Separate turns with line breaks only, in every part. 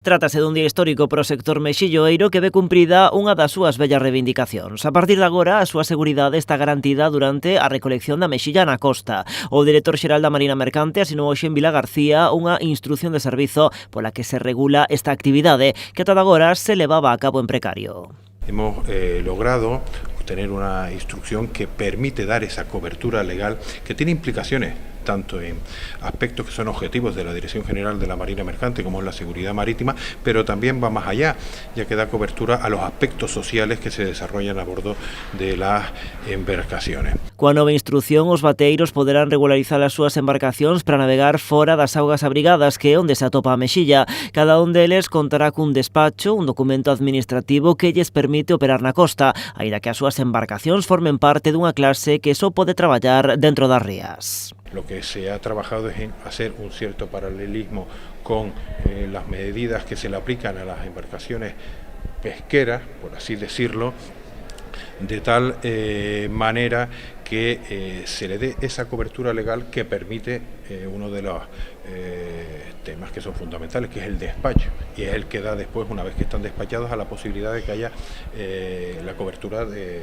Trátase dun día histórico para o sector mexilloeiro que ve cumprida unha das súas bellas reivindicacións. A partir de agora, a súa seguridade está garantida durante a recolección da mexilla na costa. O director xeral da Marina Mercante asinou hoxe en Vila García unha instrucción de servizo pola que se regula esta actividade que ata agora se levaba a cabo en precario.
Hemos logrado obtener una instrucción que permite dar esa cobertura legal que tiene implicaciones tanto en aspectos que son objetivos de la Dirección General de la Marina Mercante como es la seguridad marítima, pero también va más allá, ya que da cobertura a los aspectos sociales que se desarrollan a bordo de las embarcaciones.
Coa nova instrucción, os bateiros poderán regularizar as súas embarcacións para navegar fora das augas abrigadas, que é onde se atopa a mexilla. Cada un deles contará cun despacho, un documento administrativo que lles permite operar na costa, aínda que as súas embarcacións formen parte dunha clase que só pode traballar dentro das rías.
Lo que se ha trabajado es en hacer un cierto paralelismo con las medidas que se le aplican a las embarcaciones pesqueras, por así decirlo, de tal manera que se le dé esa cobertura legal que permite uno de los temas que son fundamentales, que es el despacho, y es el que da después, una vez que están despachados, a la posibilidad de que haya la cobertura de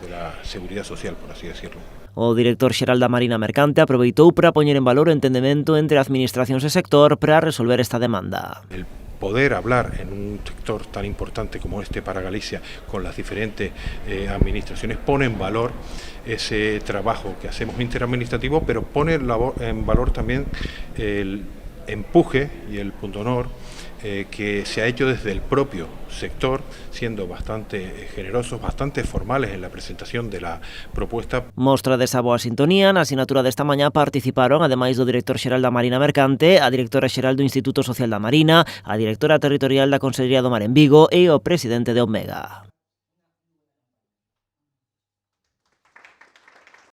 la seguridad social, por así decirlo.
O director xeral da Marina Mercante aproveitou para poñer en valor o entendemento entre administracións e sector para resolver esta demanda.
El poder hablar en un sector tan importante como este para Galicia con las diferentes administraciones pone en valor ese trabajo que hacemos interadministrativo, pero pone en valor también el empuje y el punto honor que se ha hecho desde el propio sector, siendo bastante generosos, bastante formales en la presentación de la propuesta.
Mostra desa boa sintonía, na asinatura desta mañá participaron, ademais do director xeral da Marina Mercante, a directora xeral do Instituto Social da Marina, a directora territorial da Consellería do Mar en Vigo e o presidente de Omega.